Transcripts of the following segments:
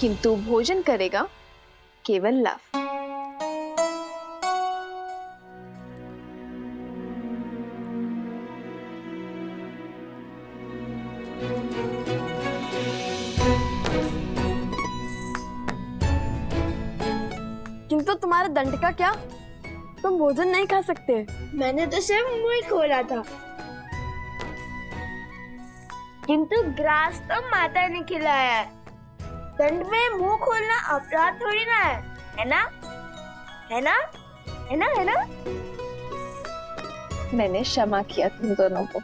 किंतु भोजन करेगा केवल लव। किंतु तुम्हारे दंड का क्या? तुम भोजन नहीं खा सकते। मैंने तो सिर्फ मुंह खोला था, किंतु ग्रास तो माता ने खिलाया है। दंड में मुंह खोलना अपराध थोड़ी ना है ना? है ना? है ना? है ना? मैंने क्षमा किया तुम दोनों को।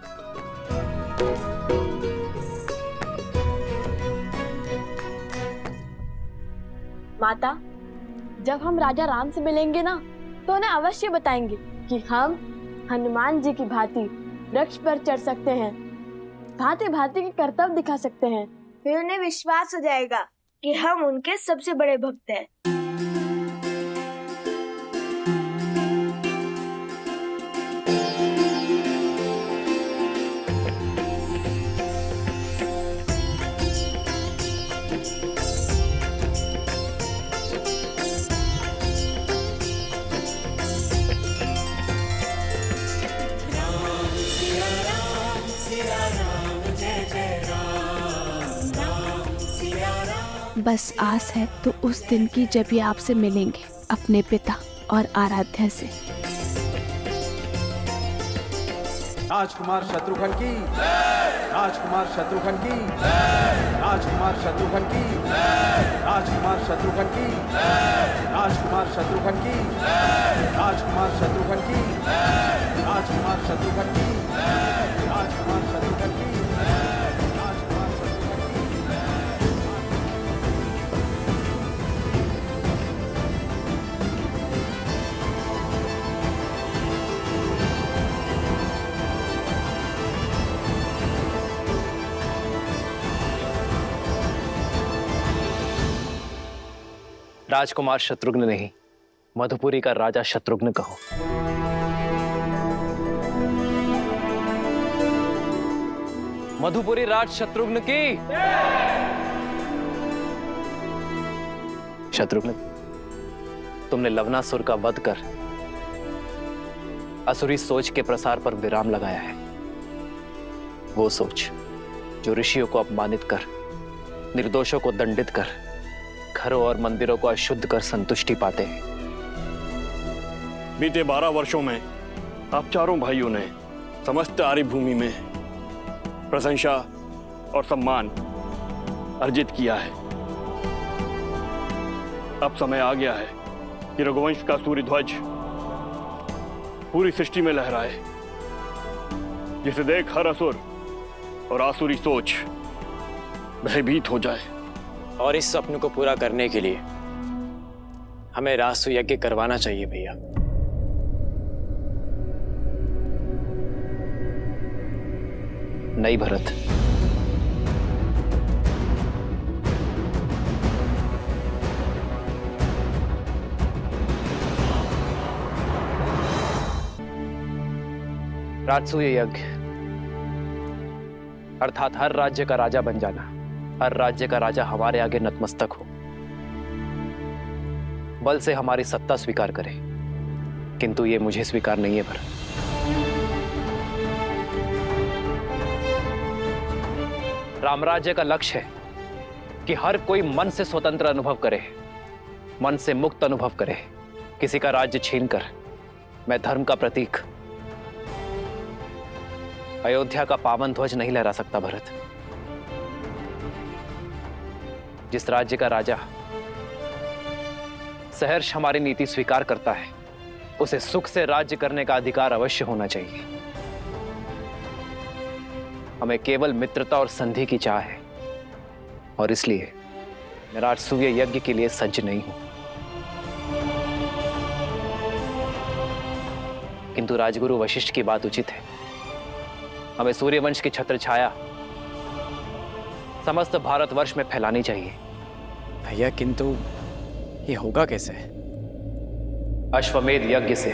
माता, जब हम राजा राम से मिलेंगे ना, तो उन्हें अवश्य बताएंगे कि हम हनुमान जी की भांति वृक्ष पर चढ़ सकते हैं, भांति भांति के कर्तव्य दिखा सकते हैं। फिर उन्हें विश्वास हो जाएगा कि हम उनके सबसे बड़े भक्त हैं। बस आस है तो उस दिन की जब ये आपसे मिलेंगे अपने पिता और आराध्या से। राजकुमार शत्रुघ्न की, राजकुमार शत्रुघ्न की, राजकुमार शत्रुघ्न की, राजकुमार शत्रुघ्न की, राजकुमार शत्रुघ्न की, राजकुमार शत्रुघ्न की, राजकुमार शत्रुघ्न की, राजकुमार शत्रुघ्न की। राजकुमार शत्रुघ्न नहीं, मधुपुरी का राजा शत्रुघ्न कहो। मधुपुरी राज शत्रुघ्न की। शत्रुघ्न, तुमने लवनासुर का वध कर असुरी सोच के प्रसार पर विराम लगाया है। वो सोच जो ऋषियों को अपमानित कर, निर्दोषों को दंडित कर, घरों और मंदिरों को अशुद्ध कर संतुष्टि पाते हैं। बीते 12 वर्षों में आप चारों भाइयों ने समस्त आर्य भूमि में प्रशंसा और सम्मान अर्जित किया है। अब समय आ गया है कि रघुवंश का सूर्य ध्वज पूरी सृष्टि में लहराए, जिसे देख हर असुर और आसुरी सोच भयभीत हो जाए। और इस सपने को पूरा करने के लिए हमें रासु यज्ञ करवाना चाहिए भैया। नहीं भरत, राजसूय यज्ञ अर्थात हर राज्य का राजा बन जाना, हर राज्य का राजा हमारे आगे नतमस्तक हो, बल से हमारी सत्ता स्वीकार करे। किंतु ये मुझे स्वीकार नहीं है भरत। रामराज्य का लक्ष्य है कि हर कोई मन से स्वतंत्र अनुभव करे, मन से मुक्त अनुभव करे। किसी का राज्य छीनकर मैं धर्म का प्रतीक अयोध्या का पावन ध्वज नहीं लहरा सकता भरत। जिस राज्य का राजा सहर्ष हमारी नीति स्वीकार करता है, उसे सुख से राज्य करने का अधिकार अवश्य होना चाहिए। हमें केवल मित्रता और संधि की चाह है, और इसलिए मैं राजसूय यज्ञ के लिए सज्ज नहीं हूं। किंतु राजगुरु वशिष्ठ की बात उचित है। हमें सूर्यवंश की छत्र छाया समस्त भारतवर्ष में फैलानी चाहिए। भैया, किंतु ये होगा कैसे? अश्वमेध यज्ञ से।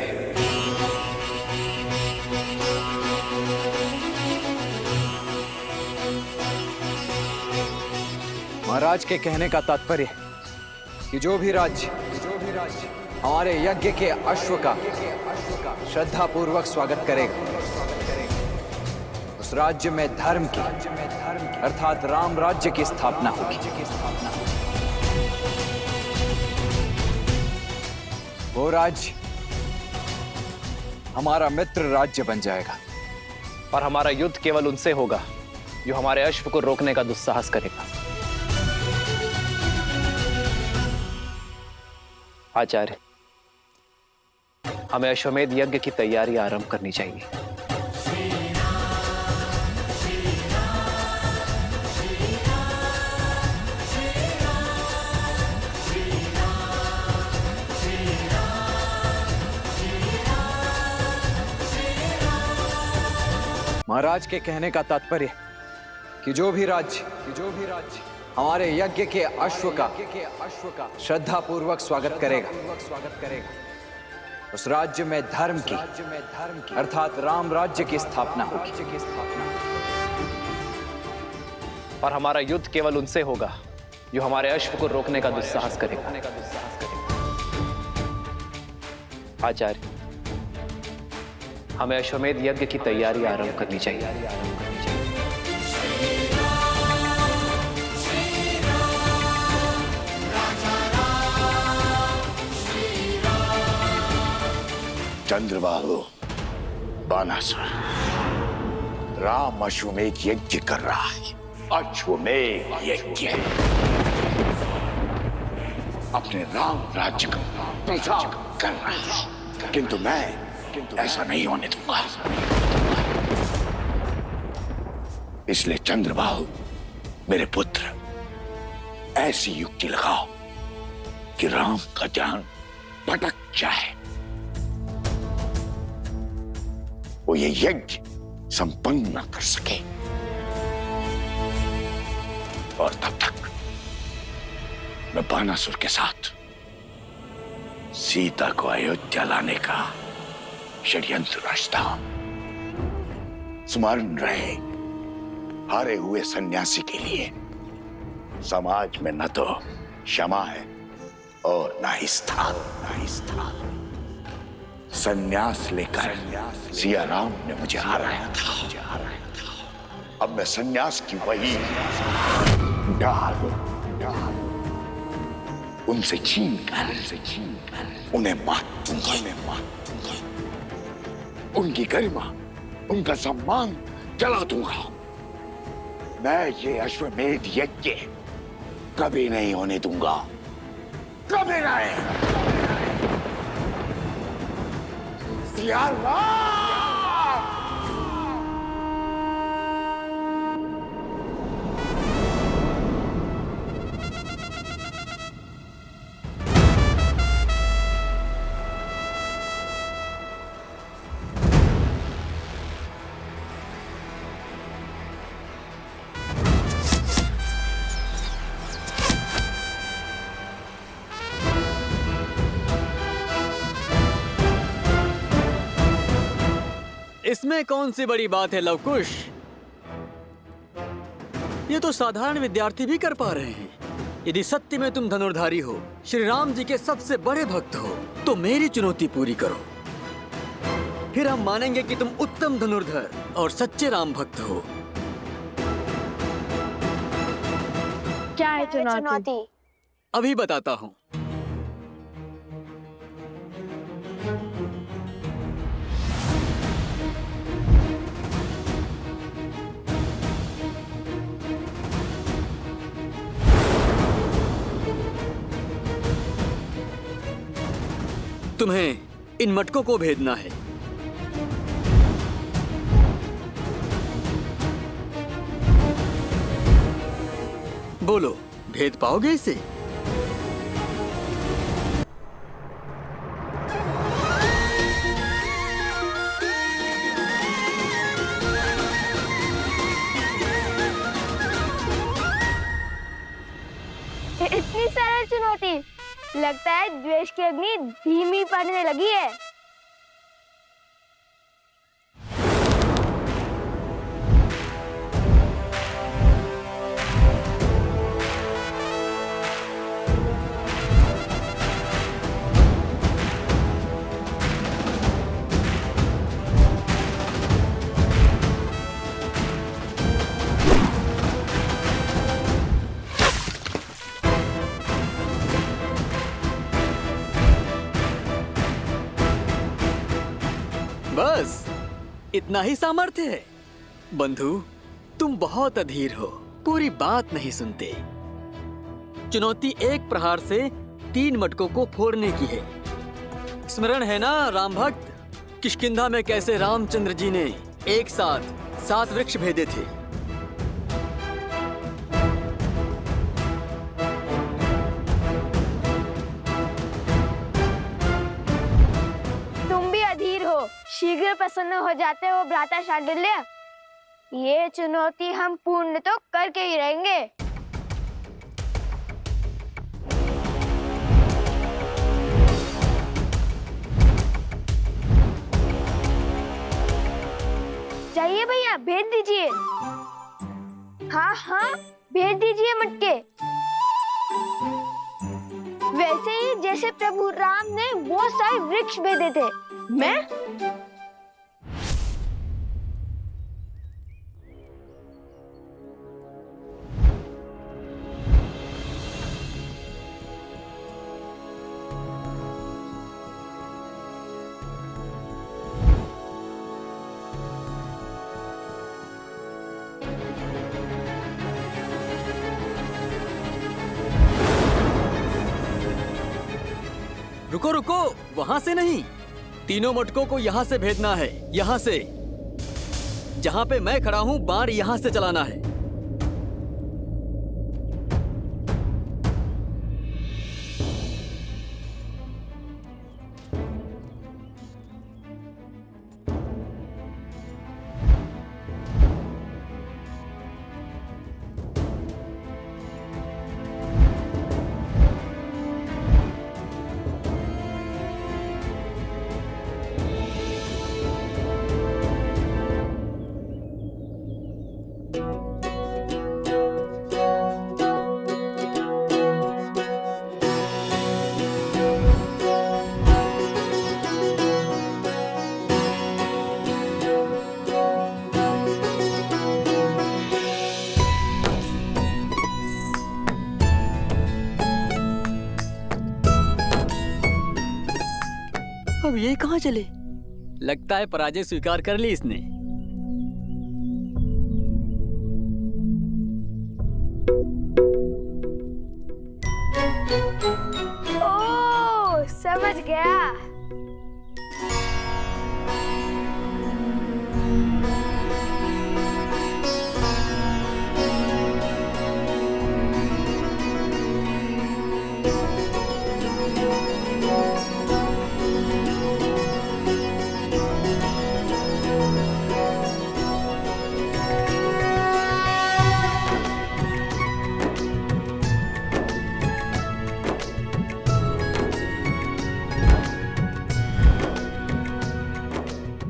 महाराज के कहने का तात्पर्य कि जो भी राज्य हमारे यज्ञ के अश्व का श्रद्धा पूर्वक स्वागत करेगा, उस राज्य में धर्म की अर्थात राम राज्य की स्थापना होगी। वो राज्य हमारा मित्र राज्य बन जाएगा। और हमारा युद्ध केवल उनसे होगा जो हमारे अश्व को रोकने का दुस्साहस करेगा। आचार्य, हमें अश्वमेध यज्ञ की तैयारी आरंभ करनी चाहिए। महाराज के कहने का तात्पर्य कि जो भी राज्य हमारे यज्ञ के अश्व का श्रद्धा पूर्वक स्वागत करेगा, उस राज्य में धर्म की अर्थात राम राज्य की स्थापना होगी। और हमारा युद्ध केवल उनसे होगा जो हमारे अश्व को रोकने का दुस्साहस करेगा। आचार्य, हमें अश्वमेध यज्ञ की तैयारी आरंभ करनी चाहिए। चंद्रबाहु, बानासुर, राम अश्वमेध यज्ञ कर रहा है। अश्वमेध यज्ञ अपने राम राज्य का प्रचार कर रहा है, किंतु मैं ऐसा नहीं होने दूंगा। इसलिए चंद्रबाहु, मेरे पुत्र, ऐसी युक्ति लगाओ कि राम का ध्यान भटक जाए, वो ये यज्ञ संपन्न न कर सके। और तब तक मैं बानासुर के साथ सीता को अयोध्या लाने का षड्यंत्र रचता हूं। स्मरण रहे, हारे हुए सन्यासी के लिए समाज में न तो क्षमा है और न ही स्थान। सन्यास लेकर सिया राम ने मुझे हराया था। अब मैं सन्यास की वही ढाल उनसे छीन कर उन्हें मात दूंगा। उनकी गरिमा, उनका सम्मान जला दूंगा। मैं ये अश्वमेध यज्ञ कभी नहीं होने दूंगा, कभी नहीं। सिया राम! इसमें कौन सी बड़ी बात है लवकुश? ये तो साधारण विद्यार्थी भी कर पा रहे हैं। यदि सत्य में तुम धनुर्धारी हो, श्री राम जी के सबसे बड़े भक्त हो, तो मेरी चुनौती पूरी करो। फिर हम मानेंगे कि तुम उत्तम धनुर्धर और सच्चे राम भक्त हो। क्या है चुनौती? अभी बताता हूँ। तुम्हें इन मटकों को भेदना है। बोलो, भेद पाओगे इसे? इतनी सरल चुनौती, लगता है द्वेष की अग्नि धीमी पड़ने लगी है। बस इतना ही सामर्थ्य है। बंधु, तुम बहुत अधीर हो, पूरी बात नहीं सुनते। चुनौती एक प्रहार से 3 मटकों को फोड़ने की है। स्मरण है ना राम भक्त, किष्किंधा में कैसे रामचंद्र जी ने एक साथ 7 वृक्ष भेदे थे। तुम भी अधीर हो, शीघ्र प्रसन्न हो जाते हो भ्राता शांडिल्य। ये चुनौती हम पूर्ण तो करके ही रहेंगे। चाहिए भैया, भेज दीजिए। हाँ हाँ, भेज दीजिए मटके। वैसे ही जैसे प्रभु राम ने वो सारे वृक्ष भेदे थे। मैं रुको रुको, वहां से नहीं, तीनों मटकों को यहाँ से भेजना है। यहाँ से, जहाँ पे मैं खड़ा हूँ, बाण यहाँ से चलाना है। अब ये कहाँ चले? लगता है पराजय स्वीकार कर ली इसने। ओह, समझ गया।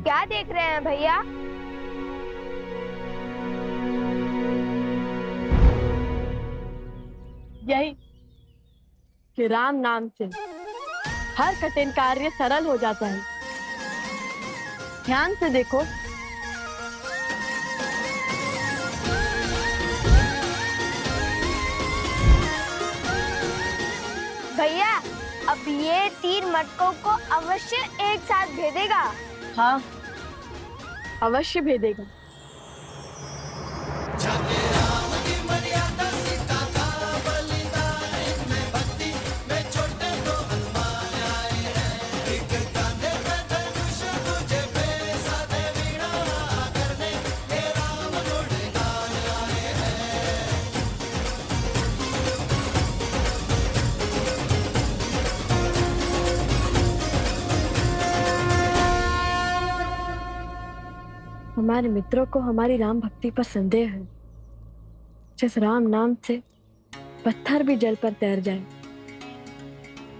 क्या देख रहे हैं भैया? यही कि राम नाम से हर कठिन कार्य सरल हो जाता है। ध्यान से देखो, भैया अब ये 3 मटकों को अवश्य एक साथ भेदेगा। हाँ, अवश्य भेदेगा। हमारे मित्रों को हमारी राम भक्ति पर संदेह है। जिस राम नाम से पत्थर भी जल पर तैर जाए,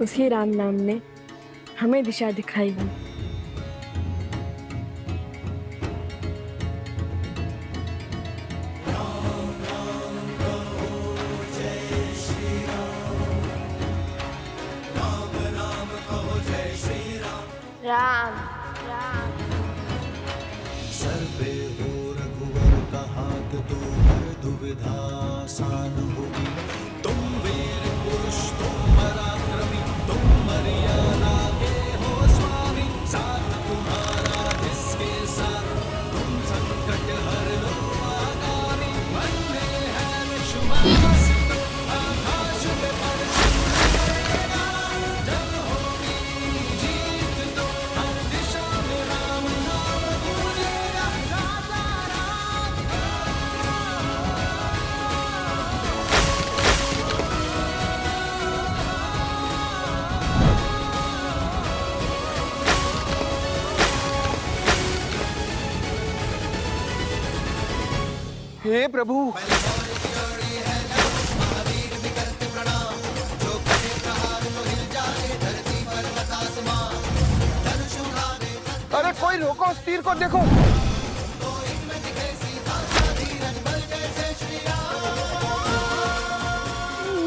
उसी राम नाम ने हमें दिशा दिखाई है। राम सर पे हो रघुवर का हाथ तो हर दुविधा आसान होगी। तुम वीर पुरुष, तुम पराक्रमी, तुम मर्यादा के हो स्वामी, साथ तुम्हारा इस हे प्रभु। अरे कोई रोको उस तीर को, देखो।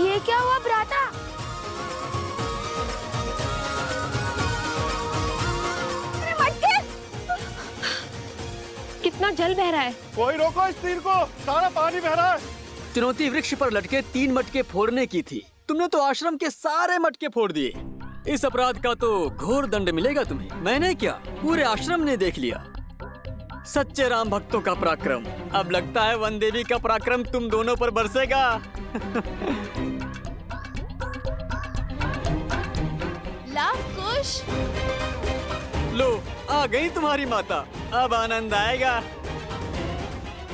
ये क्या हुआ भ्राता? अरे मटके! कितना जल बह रहा है। कोई रोको इस तीर को, सारा पानी बह रहा है। चुनौती वृक्ष पर लटके 3 मटके फोड़ने की थी, तुमने तो आश्रम के सारे मटके फोड़ दिए। इस अपराध का तो घोर दंड मिलेगा तुम्हें। मैंने क्या, पूरे आश्रम ने देख लिया। सच्चे राम भक्तों का पराक्रम। अब लगता है वन देवी का पराक्रम तुम दोनों पर बरसेगा। लव कुश। लो, आ गई तुम्हारी माता, अब आनंद आएगा।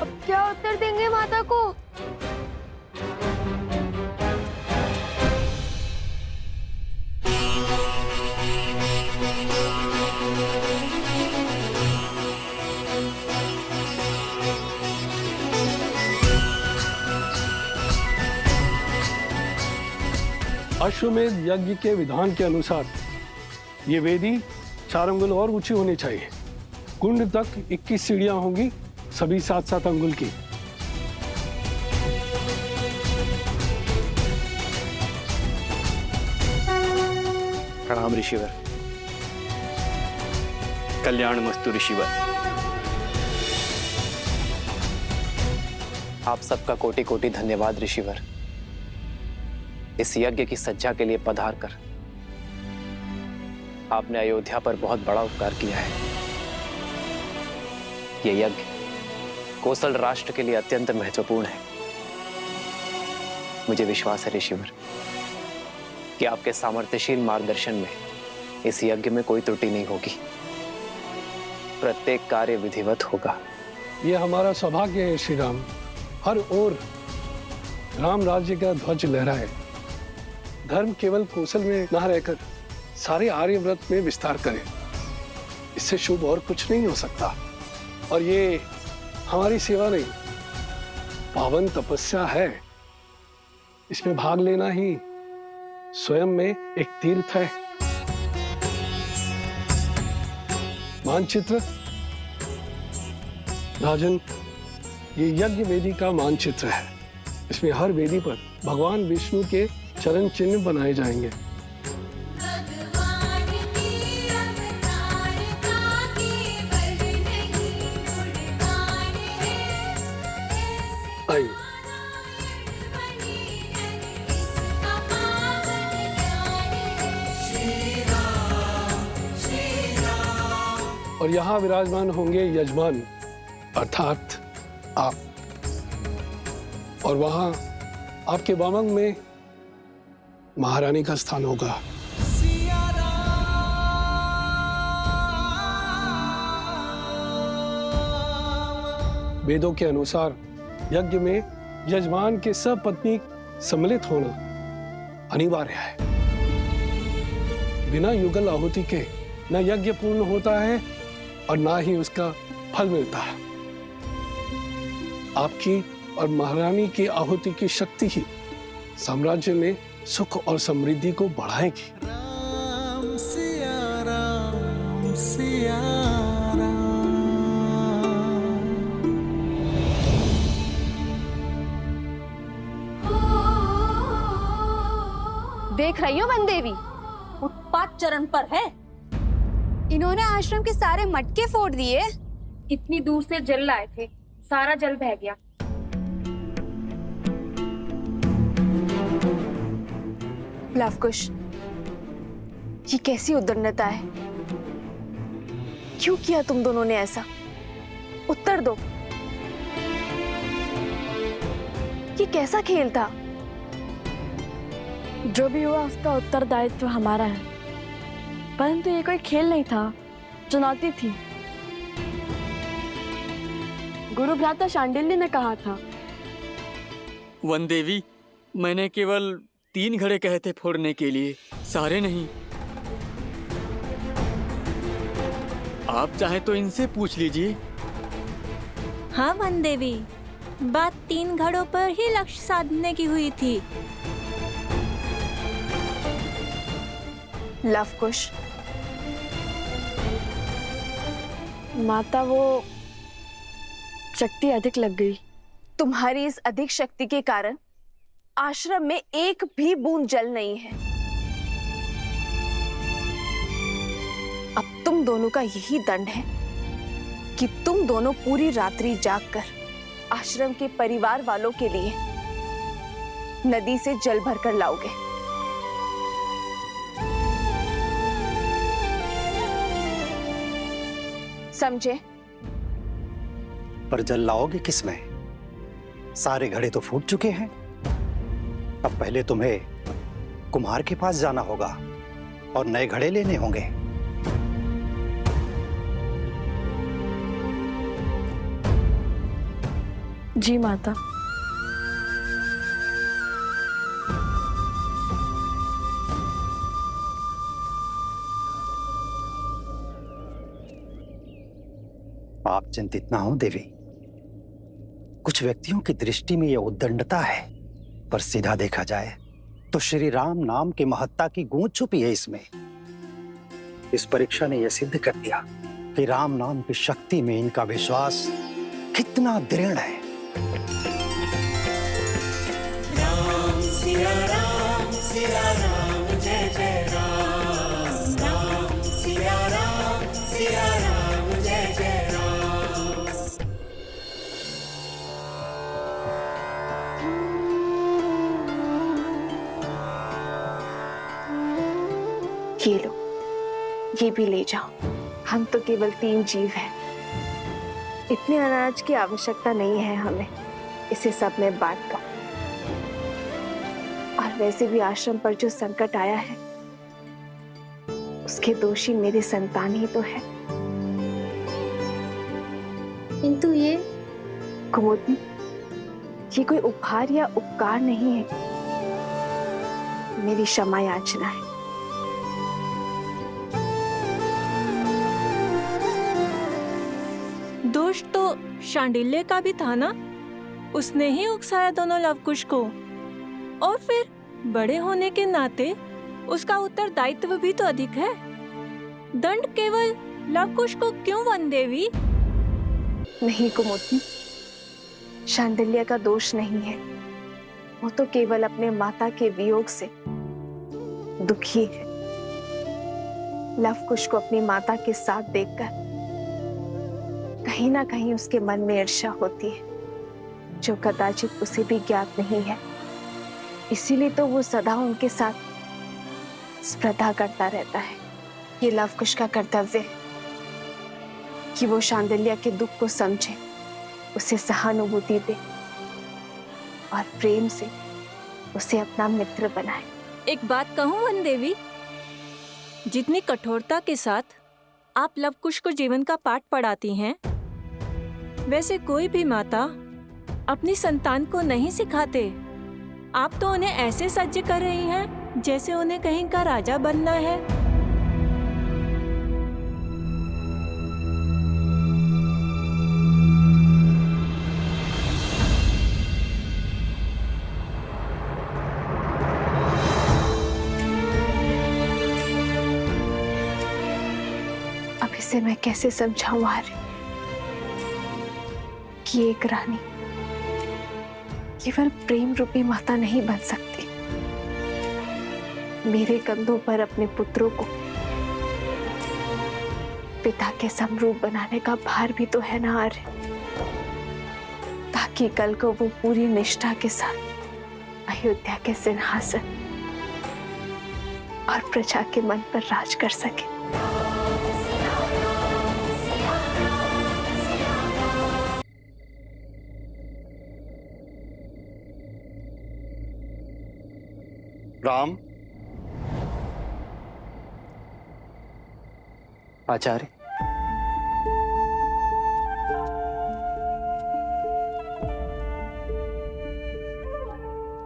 अब क्या उत्तर देंगे माता को? अश्वमेध यज्ञ के विधान के अनुसार ये वेदी 4 अंगुल और ऊंची होनी चाहिए। कुंड तक 21 सीढ़ियां होंगी, सभी 7-7 अंगुल की। प्रणाम ऋषिवर। कल्याण मस्तु ऋषिवर। आप सबका कोटि कोटि धन्यवाद ऋषिवर। इस यज्ञ की सज्जा के लिए पधार कर आपने अयोध्या पर बहुत बड़ा उपकार किया है। ये यज्ञ कोसल राष्ट्र के लिए अत्यंत महत्वपूर्ण है। मुझे विश्वास है ऋषिवर कि आपके सामर्थ्यशील मार्गदर्शन में इस यज्ञ में कोई त्रुटि नहीं होगी, प्रत्येक कार्य विधिवत होगा। ये हमारा सौभाग्य है श्री राम। हर ओर राम राज्य का ध्वज लहराए। धर्म केवल कौशल में न रहकर सारे आर्यव्रत में विस्तार करे। इससे शुभ और कुछ नहीं हो सकता। और ये हमारी सेवा नहीं, पावन तपस्या है। इसमें भाग लेना ही स्वयं में एक तीर्थ है। मानचित्र राजन, ये यज्ञ वेदी का मानचित्र है। इसमें हर वेदी पर भगवान विष्णु के चरण चिन्ह बनाए जाएंगे। आइए। और यहाँ विराजमान होंगे यजमान अर्थात आप, और वहां आपके वामंग में महारानी का स्थान होगा। वेदों के अनुसार यज्ञ में यजमान के सपत्नी सम्मिलित होना अनिवार्य है। बिना युगल आहुति के न यज्ञ पूर्ण होता है और ना ही उसका फल मिलता है। आपकी और महारानी की आहुति की शक्ति ही साम्राज्य में सुख और समृद्धि को बढ़ाएगी। राम सिया राम सिया राम। देख रही हो वन देवी, उत्पात चरण पर है। इन्होंने आश्रम के सारे मटके फोड़ दिए। इतनी दूर से जल लाए थे, सारा जल बह गया। लवकुश, ये कैसी उद्दंडता है? क्यों किया तुम दोनों ने ऐसा? उत्तर दो। ये कैसा खेल था? जो भी हुआ उसका उत्तरदायित्व हमारा है, परंतु ये कोई खेल नहीं था, चुनौती थी। गुरु भ्राता शांडिल्य ने कहा था। वन देवी, मैंने केवल 3 घड़े कहे थे फोड़ने के लिए, सारे नहीं। आप चाहे तो इनसे पूछ लीजिए। हाँ वन देवी, बात 3 घड़ों पर ही लक्ष्य साधने की हुई थी। लव कुश, माता वो शक्ति अधिक लग गई। तुम्हारी इस अधिक शक्ति के कारण आश्रम में एक भी बूंद जल नहीं है। अब तुम दोनों का यही दंड है कि तुम दोनों पूरी रात्रि जागकर आश्रम के परिवार वालों के लिए नदी से जल भरकर लाओगे। समझे? पर जल लाओगे किसमें? सारे घड़े तो फूट चुके हैं। अब पहले तुम्हें कुम्हार के पास जाना होगा और नए घड़े लेने होंगे। जी माता। आप चिंतित ना हो देवी। कुछ व्यक्तियों की दृष्टि में यह उद्दंडता है, पर सीधा देखा जाए तो श्री राम नाम की महत्ता की गूंज छुपी है इसमें। इस परीक्षा ने यह सिद्ध कर दिया कि राम नाम की शक्ति में इनका विश्वास कितना दृढ़ है। राम सिया राम जय जय राम। राम सिया राम जय जय राम। ये लो, ये भी ले जाओ। हम तो केवल 3 जीव हैं। इतने अनाज की आवश्यकता नहीं है हमें, इसे सब में बांट दो। और वैसे भी आश्रम पर जो संकट आया है उसके दोषी मेरी संतान ही तो है। किंतु ये कुमुदनी, ये कोई उपहार या उपकार नहीं है, मेरी क्षमा याचना है। दोष तो शांडिल्य का भी था ना, उसने ही उकसाया दोनों लवकुश को, और फिर बड़े होने के नाते उसका उत्तरदायित्व भी तो अधिक है। दंड केवल लवकुश को क्यों वन देवी? नहीं कुमुदनी, शांडिल्य का दोष नहीं है। वो तो केवल अपने माता के वियोग से दुखी है। लवकुश को अपनी माता के साथ देखकर कहीं ना कहीं उसके मन में ईर्ष्या होती है, जो कदाचित उसे भी ज्ञात नहीं है। इसीलिए तो वो सदा उनके साथ स्पर्धा करता रहता है। ये लवकुश का कर्तव्य है कि वो शांडिल्य के दुख को समझे, उसे सहानुभूति दे और प्रेम से उसे अपना मित्र बनाए। एक बात कहूं वन देवी, जितनी कठोरता के साथ आप लवकुश को जीवन का पाठ पढ़ाती हैं, वैसे कोई भी माता अपनी संतान को नहीं सिखाते। आप तो उन्हें ऐसे सज्ज कर रही हैं जैसे उन्हें कहीं का राजा बनना है। अब इसे मैं कैसे समझाऊं आर्य कि एक रानी केवल प्रेम रूपी माता नहीं बन सकती। मेरे कंधों पर अपने पुत्रों को पिता के समरूप बनाने का भार भी तो है ना आर्य, ताकि कल को वो पूरी निष्ठा के साथ अयोध्या के सिंहासन और प्रजा के मन पर राज कर सके। राम। आचार्य,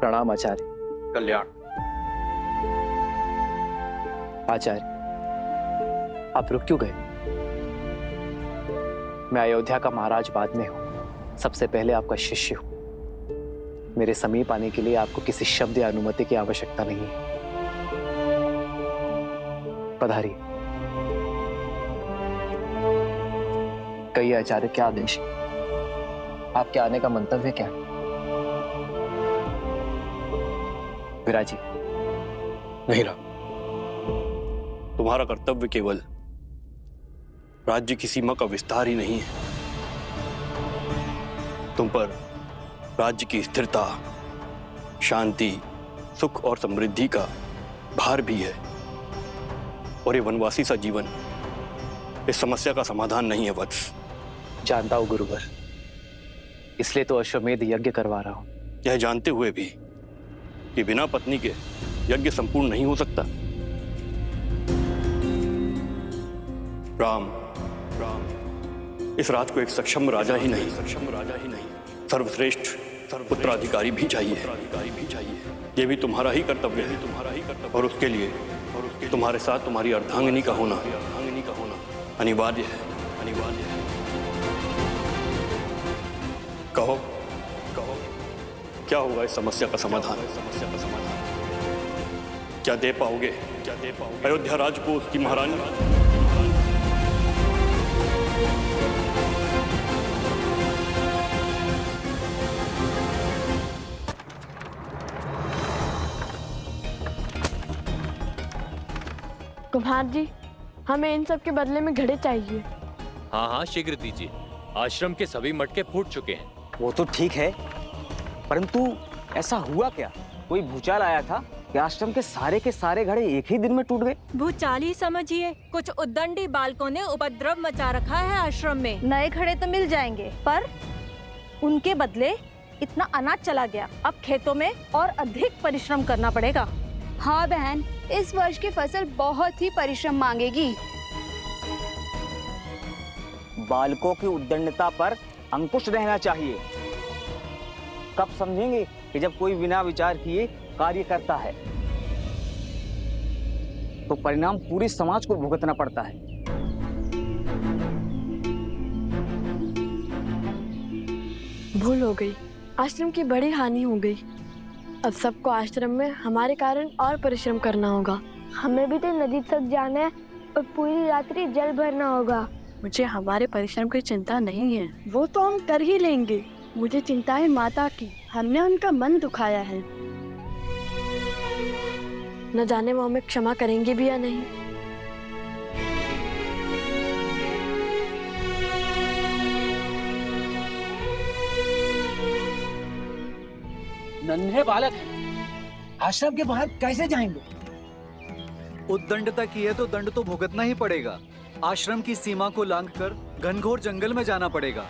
प्रणाम आचार्य। कल्याण। आचार्य, आप रुक क्यों गए? मैं अयोध्या का महाराज बाद में हूं, सबसे पहले आपका शिष्य हूं। मेरे समीप आने के लिए आपको किसी शब्द या अनुमति की आवश्यकता नहीं है। पधारिए। कई आचार्य, क्या आदेश? आपके आने का मंतव्य क्या है? विराजी। नहीं राम, तुम्हारा कर्तव्य केवल राज्य की सीमा का विस्तार ही नहीं है, तुम पर राज्य की स्थिरता, शांति, सुख और समृद्धि का भार भी है। और ये वनवासी सा जीवन इस समस्या का समाधान नहीं है वत्स। जानता हूं गुरुवर, इसलिए तो अश्वमेध यज्ञ करवा रहा हूं। यह जानते हुए भी कि बिना पत्नी के यज्ञ संपूर्ण नहीं हो सकता। राम, इस राज को एक सक्षम राजा ही नहीं, सर्वश्रेष्ठ उत्तराधिकारी भी चाहिए। ये भी तुम्हारा ही कर्तव्य है, और उसके लिए तुम्हारे साथ तुम्हारी अर्धांगिनी का होना अनिवार्य है। कहो, क्या होगा इस समस्या का समाधान? क्या दे पाओगे अयोध्या राज को उसकी महारानी? कुम्हार जी, हमें इन सब के बदले में घड़े चाहिए। हाँ हाँ, शीघ्र दीजिए। आश्रम के सभी मटके फूट चुके हैं। वो तो ठीक है, परंतु ऐसा हुआ क्या? कोई भूचाल आया था कि आश्रम के सारे घड़े एक ही दिन में टूट गए? भूचाल ही समझिए। कुछ उद्दंडी बालकों ने उपद्रव मचा रखा है आश्रम में। नए घड़े तो मिल जाएंगे, पर उनके बदले इतना अनाज चला गया। अब खेतों में और अधिक परिश्रम करना पड़ेगा। हाँ बहन, इस वर्ष की फसल बहुत ही परिश्रम मांगेगी। बालकों की उद्दंडता पर अंकुश रहना चाहिए। कब समझेंगे कि जब कोई बिना विचार किए कार्य करता है तो परिणाम पूरी समाज को भुगतना पड़ता है। भूल हो गई, आश्रम की बड़ी हानि हो गई। अब सबको आश्रम में हमारे कारण और परिश्रम करना होगा। हमें भी तो नदी तक जाना है और पूरी रात्रि जल भरना होगा। मुझे हमारे परिश्रम की चिंता नहीं है। वो तो हम कर ही लेंगे। मुझे चिंता है माता की। हमने उनका मन दुखाया है। न जाने वो हमें क्षमा करेंगे भी या नहीं। नन्हे बालक आश्रम के बाहर कैसे जाएंगे? उद्दंडता की है तो दंड तो भुगतना ही पड़ेगा। आश्रम की सीमा को लांघकर घनघोर जंगल में जाना पड़ेगा।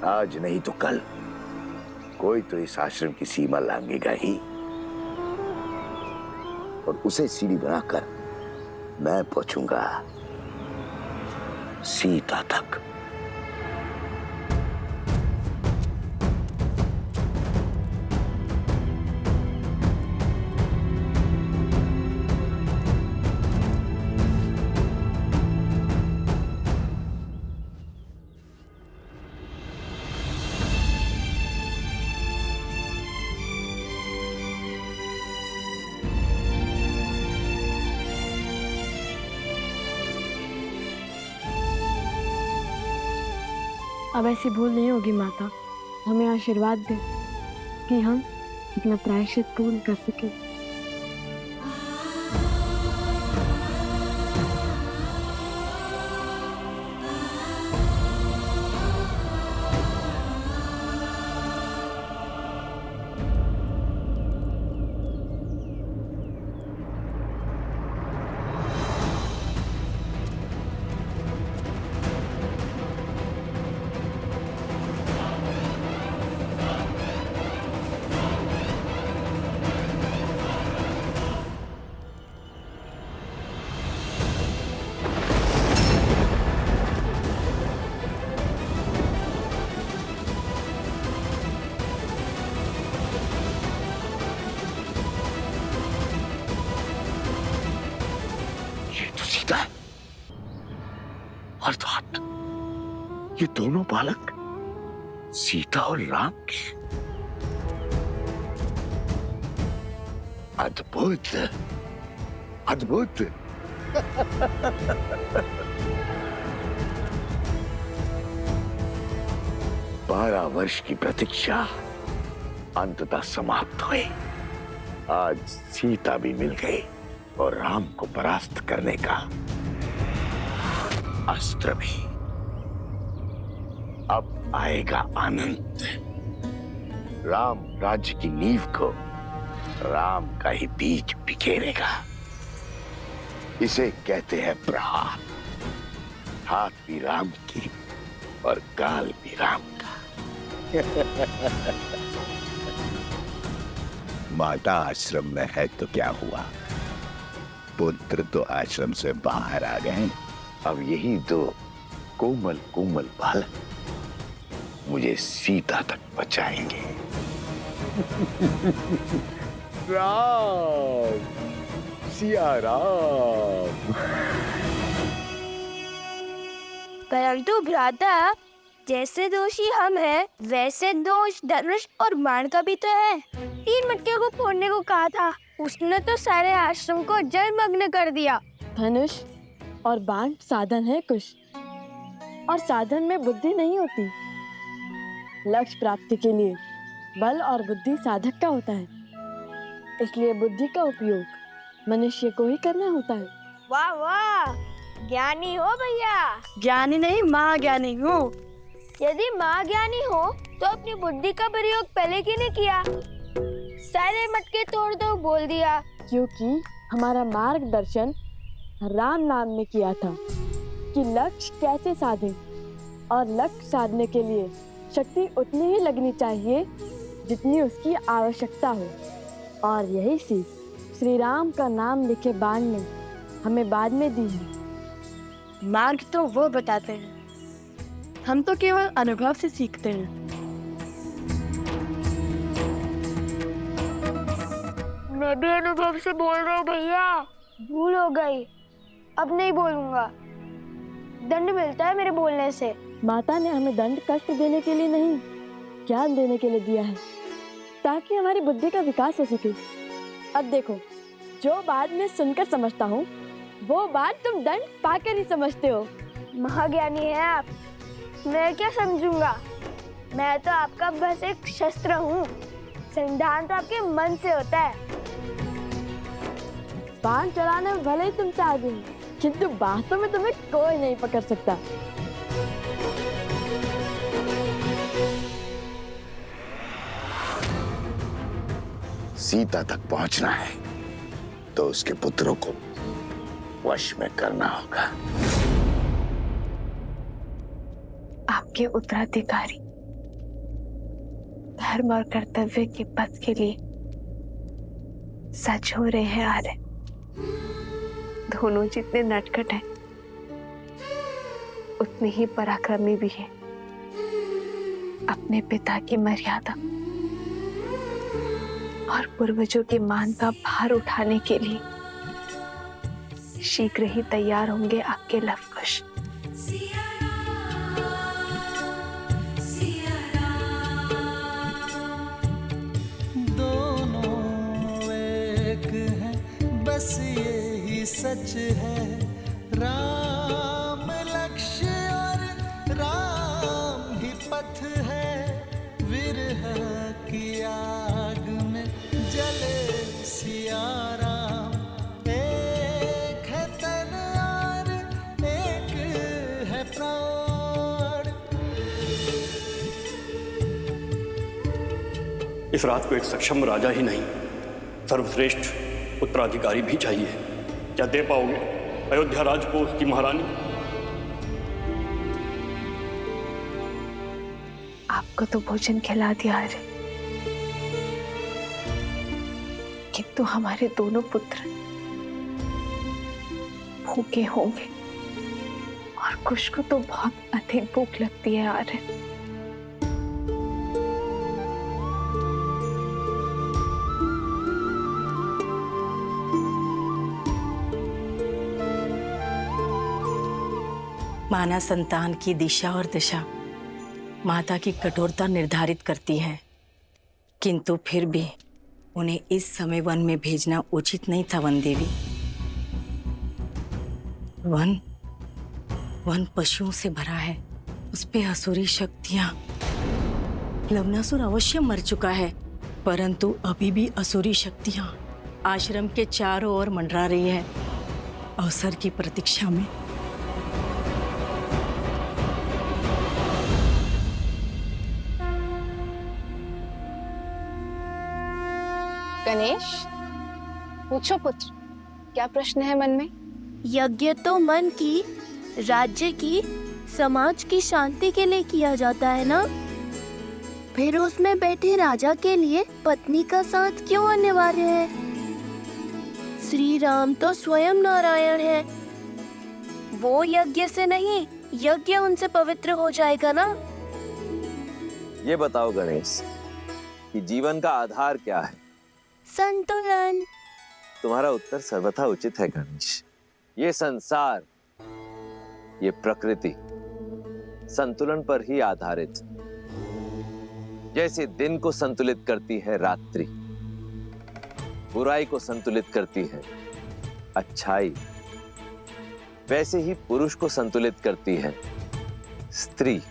आज नहीं तो कल कोई तो इस आश्रम की सीमा लांघेगा ही, और उसे सीढ़ी बनाकर मैं पहुंचूंगा सीता तक। अब ऐसी भूल नहीं होगी माता। हमें आशीर्वाद दे कि हम अपना प्रायश्चित पूर्ण कर सकें। अर्थात ये दोनों बालक सीता और राम के। अद्भुत, अद्भुत। 12 वर्ष की प्रतीक्षा अंततः समाप्त हुई। आज सीता भी मिल गई और राम को परास्त करने का अस्त्र भी। अब आएगा आनंद। राम राज्य की नींव को राम का ही बीज बिखेरेगा। इसे कहते हैं प्रहार। हाथ भी राम की और काल भी राम का। माता आश्रम में है तो क्या हुआ, पुत्र तो आश्रम से बाहर आ गए। अब यही दो कोमल कोमल बालक मुझे सीता तक बचाएंगे। राम, सिया राम। परंतु भ्राता, जैसे दोषी हम हैं, वैसे दोष धनुष और बाण का भी तो है। 3 मटके को फोड़ने को कहा था, उसने तो सारे आश्रम को जलमग्न कर दिया। धनुष और बाण साधन है कुश, और साधन में बुद्धि नहीं होती। लक्ष्य प्राप्ति के लिए बल और बुद्धि साधक का होता है, इसलिए बुद्धि का उपयोग मनुष्य को ही करना होता है। वाह वाह, ज्ञानी हो भैया। ज्ञानी नहीं, महाज्ञानी हूँ। यदि महाज्ञानी हो तो अपनी बुद्धि का प्रयोग पहले क्यों नहीं किया? सारे मटके तोड़ दो बोल दिया। क्योंकि हमारा मार्गदर्शन राम नाम ने किया था कि लक्ष्य कैसे साधें, और लक्ष्य साधने के लिए शक्ति उतनी ही लगनी चाहिए जितनी उसकी आवश्यकता हो। और यही सीख श्री राम का नाम लिखे बाण ने हमें बाद में दी है। मार्ग तो वो बताते हैं, हम तो केवल अनुभव से सीखते हैं। मैं भी अनुभव से बोल रहा हूँ भैया। भूल हो गई, अब नहीं बोलूंगा। दंड मिलता है मेरे बोलने से। माता ने हमें दंड कष्ट देने के लिए नहीं, ज्ञान देने के लिए दिया है, ताकि हमारी बुद्धि का विकास हो सके। अब देखो, जो बात मैं सुनकर समझता हूँ वो बात तुम दंड पाकर ही समझते हो। महाज्ञानी है आप, मैं क्या समझूंगा? मैं तो आपका बस एक शस्त्र हूँ। संधान तो आपके मन से होता है। बाण चलाने में भले ही तुमसे आगे हूँ, किंतु बातों में तुम्हें कोई नहीं पकड़ सकता। सीता तक पहुंचना है तो उसके पुत्रों को वश में करना होगा। आपके उत्तराधिकारी धर्म और कर्तव्य के पथ के लिए सच हो रहे हैं आर्य। दोनों जितने नटखट हैं उतने ही पराक्रमी भी हैं। अपने पिता की मर्यादा और पूर्वजों के मान का भार उठाने के लिए शीघ्र ही तैयार होंगे आपके लवकुश। दोनों एक हैं, बस यही सच है। राम लक्ष्य और राम ही पथ है। विरह की आग में जले सिया राम। एक है तन और एक है प्राण। इस रात को एक सक्षम राजा ही नहीं, सर्वश्रेष्ठ उत्तराधिकारी भी चाहिए। क्या दे पाओगे अयोध्या राज को उसकी महारानी? आपको तो भोजन खिला दिया है, किंतु हमारे दोनों पुत्र भूखे होंगे और कुश को तो बहुत अधिक भूख लगती है आर्य। माना संतान की दिशा और दशा माता की कठोरता निर्धारित करती है, किंतु फिर भी उन्हें इस समय वन में भेजना उचित नहीं था वन देवी। वन पशुओं से भरा है, उस पे असुरी शक्तियां। लवणासुर अवश्य मर चुका है, परंतु अभी भी असुरी शक्तियां आश्रम के चारों ओर मंडरा रही है, अवसर की प्रतीक्षा में। गणेश, पूछो पुत्र, क्या प्रश्न है मन में? यज्ञ तो मन की, राज्य की, समाज की शांति के लिए किया जाता है ना? फिर उसमें बैठे राजा के लिए पत्नी का साथ क्यों अनिवार्य है? श्री राम तो स्वयं नारायण है, वो यज्ञ से नहीं, यज्ञ उनसे पवित्र हो जाएगा ना? ये बताओ गणेश कि जीवन का आधार क्या है? संतुलन। तुम्हारा उत्तर सर्वथा उचित है गणेश। ये संसार, ये प्रकृति संतुलन पर ही आधारित। जैसे दिन को संतुलित करती है रात्रि, बुराई को संतुलित करती है अच्छाई, वैसे ही पुरुष को संतुलित करती है स्त्री।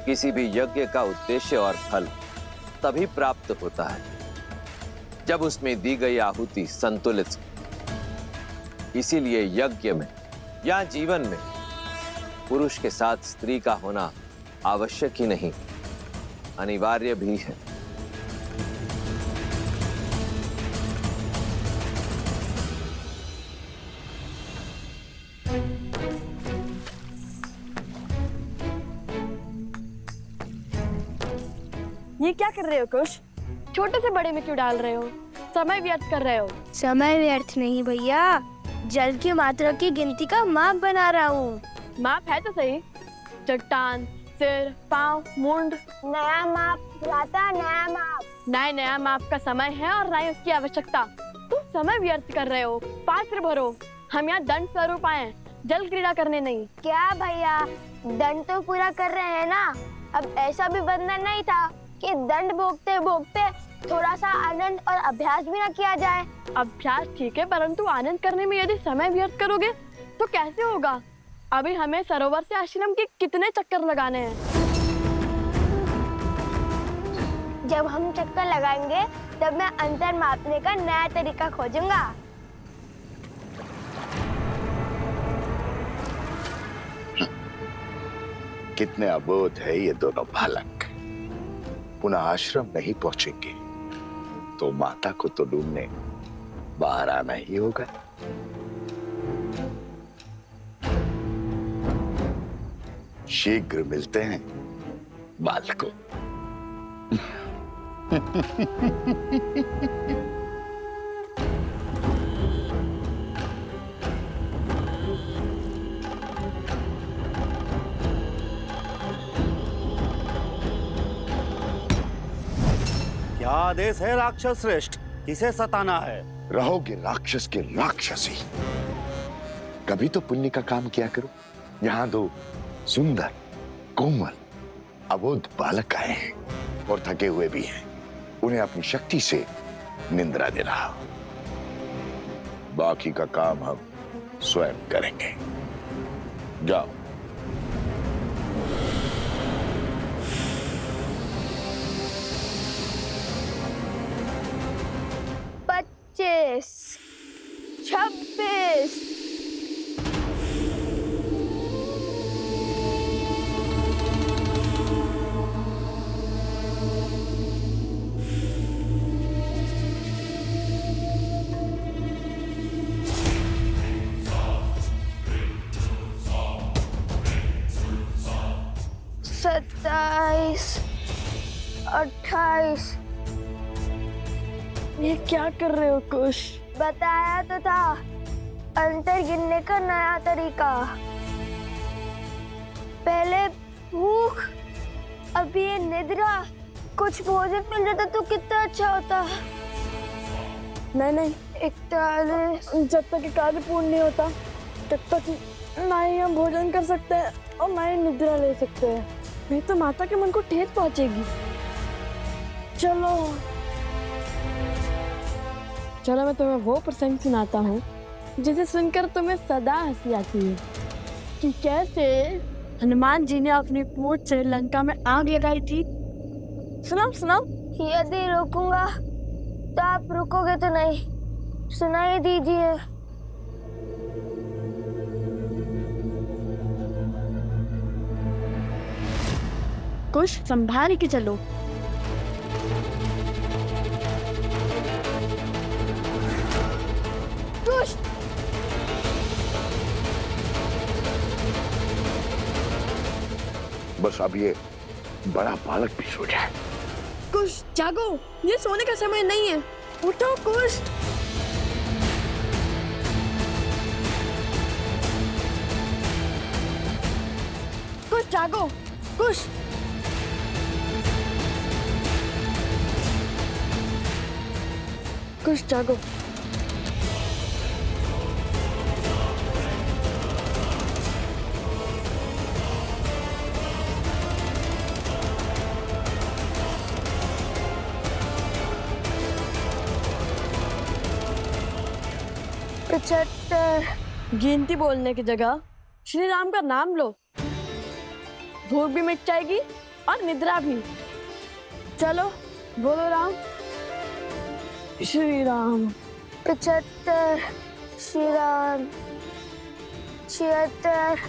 किसी भी यज्ञ का उद्देश्य और फल तभी प्राप्त होता है जब उसमें दी गई आहुति संतुलित। इसीलिए यज्ञ में या जीवन में पुरुष के साथ स्त्री का होना आवश्यक ही नहीं, अनिवार्य भी है। ये क्या कर रहे हो कुश? छोटे से बड़े में क्यों डाल रहे हो? समय व्यर्थ कर रहे हो। समय व्यर्थ नहीं भैया, जल की मात्रा की गिनती का माप बना रहा हूँ। माप है तो सही, चट्टान, सिर, पाँव, मुंड। नया माप भ्राता, नया माप। नया माप का समय है और नई उसकी आवश्यकता। तुम समय व्यर्थ कर रहे हो। पात्र भरो, हम यहाँ दंड स्वरूप आए, जल क्रीड़ा करने नहीं। क्या भैया, दंड तो पूरा कर रहे हैं ना? अब ऐसा भी बंधन नहीं था कि दंड भोगते भोगते थोड़ा सा आनंद और अभ्यास भी ना किया जाए। अभ्यास ठीक है, परंतु आनंद करने में यदि समय व्यर्थ करोगे तो कैसे होगा? अभी हमें सरोवर से आश्रम के कितने चक्कर लगाने हैं। जब हम चक्कर लगाएंगे तब मैं अंतर मापने का नया तरीका खोजूंगा। कितने अबोध है ये दोनों बालक। पुनः आश्रम नहीं पहुंचेंगे तो माता को तो ढूंढने बाहर आना ही होगा। शीघ्र मिलते हैं बालकों। क्या आदेश है राक्षस श्रेष्ठ? किसे सताना है? रहोगे राक्षस के राक्षसी। कभी तो पुण्य का काम किया करो। यहाँ दो सुंदर कोमल अबोध बालक आए हैं और थके हुए भी हैं। उन्हें अपनी शक्ति से निंद्रा दे रहा हूं। बाकी का काम हम स्वयं करेंगे। जाओ। पच्चीस, 26, सत्ताईस, 28। ये क्या कर रहे हो कुश? बताया तो था, अंतर गिनने का नया तरीका। पहले भूख, अब ये निद्रा। कुछ भोजन मिल जाता तो कितना अच्छा होता। नहीं, 41। जब तक कार्य पूर्ण नहीं होता तब तक ना ही हम भोजन कर सकते हैं और ना ही निद्रा ले सकते हैं। नहीं तो माता के मन को ठेस पहुंचेगी। चलो चलो मैं तुम्हें वो प्रसंग सुनाता हूँ जिसे सुनकर तुम्हें सदा हंसी आती है कि कैसे हनुमान जी ने अपनी पूंछ से लंका में आग लगाई थी। सुनाओ सुनाओ। यदि रोकूंगा तो आप रुकोगे तो नहीं, सुनाई दीजिए। कुछ संभाल के चलो। कुश बस अब ये बड़ा बालक भी सो जाए। कुश जागो, ये सोने का समय नहीं है। उठो कुश। कुश जागो, कुश। कुश जागो। गिनती बोलने की जगह श्री राम का नाम लो, भूख भी मिट जाएगी और निद्रा भी। चलो बोलो राम। श्री राम। 75 श्री राम 76